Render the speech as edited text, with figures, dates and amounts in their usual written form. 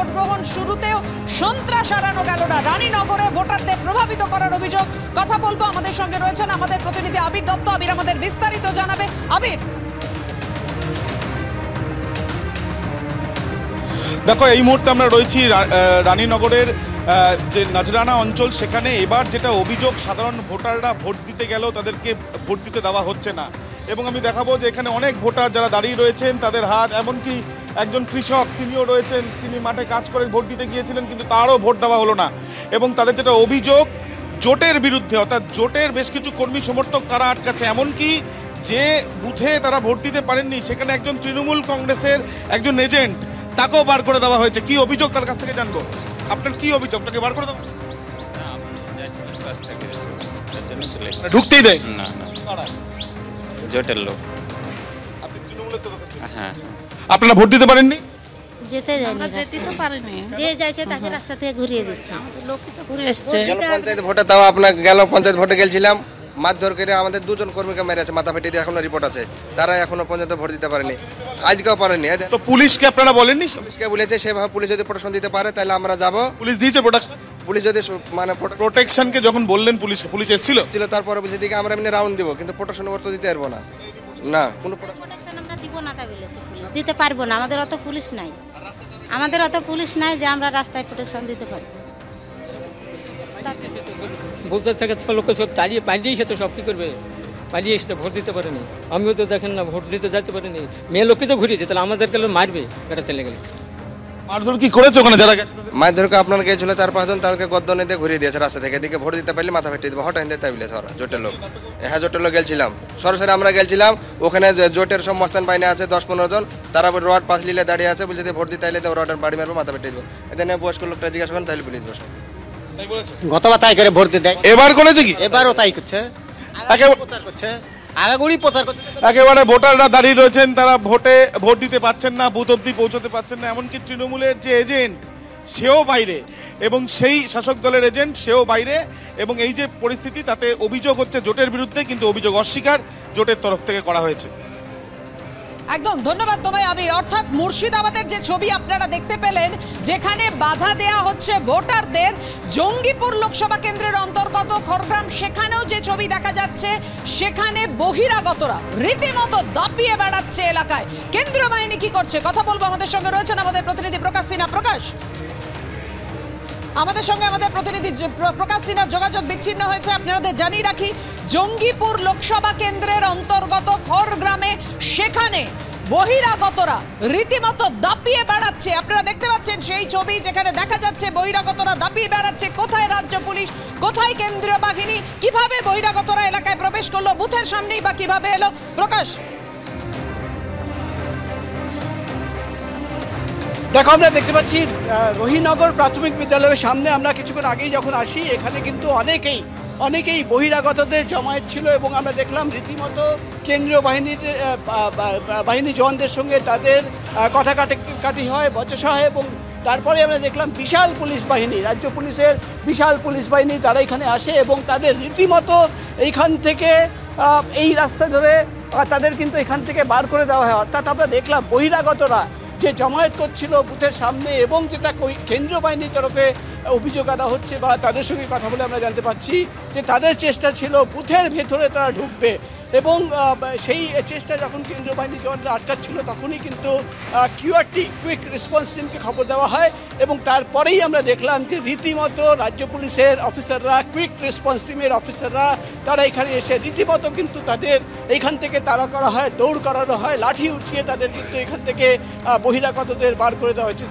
Vote গ্রহণ শুরুতেও সন্ত্রাস এড়ানো গেল না। রানীনগরে ভোটারদের প্রভাবিত করার অভিযোগ। কথা বলবো, আমাদের সঙ্গে রয়েছেন আমাদের প্রতিনিধি আবির দত্ত। আবির আমাদের বিস্তারিত জানাবে। আবির, দেখো, এই মুহূর্তে আমরা রয়েছি রানীনগরের যে নাজরানা অঞ্চল, সেখানে এবার যেটা অভিযোগ, সাধারণ ভোটাররা ভোট দিতে গেলেও তাদেরকে ভোট দিতে দেওয়া হচ্ছে না। এবং আমি দেখাবো যে এখানে অনেক ভোটার যারা দাঁড়িয়ে রয়েছেন, তাদের হাত, এমনকি একজন কৃষক তিনিও রয়েছেন, তিনি মাঠে কাজ করে ভোট দিতে গিয়েছিলেন, কিন্তু তারও ভোট দেওয়া হলো না। এবং তাদের যেটা অভিযোগ, জোটের বিরুদ্ধে, অর্থাৎ জোটের বেশ কিছু কর্মী সমর্থক তারা আটকাচ্ছে। এমনকি যে বুথে তারা ভোট দিতে পারেননি, সেখানে একজন তৃণমূল কংগ্রেসের একজন এজেন্ট, তাকেও বার করে দেওয়া হয়েছে। কি অভিযোগ তার কাছ থেকে জানবো। আপনার কি অভিযোগ, তাকে বার করে দেওয়া? ঢুকতেই দেয় না, জোটের লোক। আপনি তৃণমূলের তরফ থেকে? হ্যাঁ। আপনারা ভোট দিতে পারেননি? যেতে পারেনি, যে যাইছে তাকে রাস্তা থেকে ঘুরিয়ে দিচ্ছে। লোক তো ঘুরে এসছে। পঞ্চায়েত ভোটে তাও আপনার গেল পঞ্চায়েত ভোটে গেছিলাম, মারধর করে আমাদের দুজন কর্মীকে মেরেছে, মাথা ফেটে দিয়ে এখনো রিপোর্ট আছে। তারা এখনো পর্যন্ত ভোট দিতে পারেনি, আজকেও পারেনি। তো পুলিশকে আপনারা বলেননি? পুলিশকে বলেছে, সেভাবে পুলিশ যদি প্রোটেকশন দিতে পারে তাহলে আমরা যাব। পুলিশ দিয়েছে প্রোটেকশন? পুলিশ যদি মানে প্রোটেকশনকে যখন বললেন পুলিশ এসেছিল? তারপরে বলছে দিকে আমরা এমনি রাউন্ড দিব, কিন্তু প্রোটেকশন তো দিতে পারবো না। না, কোনো প্রোটেকশন আমরা দিব না তা বলেছে পুলিশ। দিতে পারবো না, আমাদের অত পুলিশ নাই। আমাদের অত পুলিশ নাই যে আমরা রাস্তায় প্রোটেকশন দিতে পারবো। ভোটার থেকে লোক সব চালিয়ে পালিয়েছে, তো সব কী করবে? পালিয়ে এসে তো ভোট দিতে পারেনি। আমিও তো দেখেন না, ভোট দিতে যেতে পারিনি। মেয়ে লোককে তো ঘুরিয়েছে, তাহলে আমাদেরকে মারবে এটা চলে গেলে। মারধর কি করেছে ওখানে যারা গেছে? মারধরকে আপনার গিয়েছিল 4-5 জন, তাদেরকে গদ্দনে দিয়ে ঘুরিয়ে দিয়েছে রাস্তা থেকে। এদিকে ভোট দিতে পারলে মাথা ফেটে দেবো, হঠাৎ তাই বলেছে ওরা, জোটের লোক। হ্যাঁ, জোটের লোক গেছিলাম, সরাসরি আমরা গেছিলাম ওখানে। জোটের সব মস্তান বাইনে আছে 10-15 জন, তারা রড পাশ লিলে দাঁড়িয়ে আছে, বলছে ভোট দিতে আইলে রডের বাড়ি মারবো, মাথা ফেটে দেবো। এখানে বয়স্ক লোকটা জিজ্ঞাসা করেন, তাহলে পুলিশ বসে গতবার তাই করে ভোট দিতে দেয়। এবার করেছে কি? এবারও তাই করছে, একেবারে ভোটাররা দাঁড়িয়ে রয়েছেন, তারা ভোট দিতে পারছেন না, বুথ অব্দি পৌঁছতে পারছেন না। এমনকি তৃণমূলের যে এজেন্ট, সেও বাইরে, এবং সেই শাসক দলের এজেন্ট সেও বাইরে। এবং এই যে পরিস্থিতি, তাতে অভিযোগ হচ্ছে জোটের বিরুদ্ধে, কিন্তু অভিযোগ অস্বীকার জোটের তরফ থেকে করা হয়েছে। একদম ধন্যবাদ তোমায় আবির। অর্থাৎ মুর্শিদাবাদের যে ছবি আপনারা দেখতে পেলেন, যেখানে বাধা দেয়া হচ্ছে ভোটারদের, জঙ্গিপুর লোকসভা কেন্দ্রের অন্তর্গত খড়গ্রাম, সেখানেও যে ছবি দেখা যাচ্ছে, সেখানে বহিরাগতরা রীতিমতো দাপিয়ে বেড়াচ্ছে এলাকায়। কেন্দ্রীয় বাহিনী কি করছে, কথা বলবো। আমাদের সঙ্গে রয়েছেন আমাদের প্রতিনিধি প্রকাশ সিনহা। প্রকাশ, আমাদের সঙ্গে আমাদের প্রতিনিধি প্রকাশ সিনহার যোগাযোগ বিচ্ছিন্ন হয়েছে। আপনাদের জানিয়ে রাখি, জঙ্গিপুর লোকসভা কেন্দ্রের অন্তর্গত খড়গ্রামে, সেখানে বহিরাগতরা রীতিমতো দাপিয়ে বেড়াচ্ছে। আপনারা দেখতে পাচ্ছেন সেই ছবি, যেখানে দেখা যাচ্ছে বহিরাগতরা দাপিয়ে বেড়াচ্ছে। কোথায় রাজ্য পুলিশ, কোথায় কেন্দ্রীয় বাহিনী, কিভাবে বহিরাগতরা এলাকায় প্রবেশ করলো, বুথের সামনেই বা কিভাবে এলো? প্রকাশ, দেখো, আমরা দেখতে পাচ্ছি রহিনগর প্রাথমিক বিদ্যালয়ের সামনে। আমরা কিছুক্ষণ আগেই যখন আসি, এখানে কিন্তু অনেকেই বহিরাগতদের জমায়েত ছিল, এবং আমরা দেখলাম রীতিমতো কেন্দ্রীয় বাহিনী জওয়ানদের সঙ্গে তাদের কথা কাটাকাটি হয়, বচসা হয়। এবং তারপরে আমরা দেখলাম বিশাল পুলিশ বাহিনী, রাজ্য পুলিশের বিশাল পুলিশ বাহিনী, তারা এখানে আসে এবং তাদের রীতিমতো এইখান থেকে এই রাস্তা ধরে তাদের কিন্তু এখান থেকে বার করে দেওয়া হয়। অর্থাৎ আমরা দেখলাম বহিরাগতরা যে জমায়েত করছিল বুথের সামনে, এবং যেটা কেন্দ্রীয় বাহিনীর তরফে অভিযোগ আনা হচ্ছে বা তাদের সঙ্গে কথা বলে আমরা জানতে পারছি যে তাদের চেষ্টা ছিল বুথের ভেতরে তারা ঢুকবে। এবং সেই চেষ্টা যখন কেন্দ্রীয় বাহিনী জওয়ানরা আটকাচ্ছিল, তখনই কিন্তু কিউআরটি, কুইক রেসপন্স টিমকে খবর দেওয়া হয়। এবং তারপরেই আমরা দেখলাম যে রীতিমতো রাজ্য পুলিশের অফিসাররা, কুইক রেসপন্স টিমের অফিসাররা, তারা এখানে এসে রীতিমতো কিন্তু তাদের এইখান থেকে তাড়া করা হয়, দৌড় করানো হয়, লাঠি উঠিয়ে তাদের কিন্তু এখান থেকে বহিরাগতদের বার করে দেওয়া হয়েছে।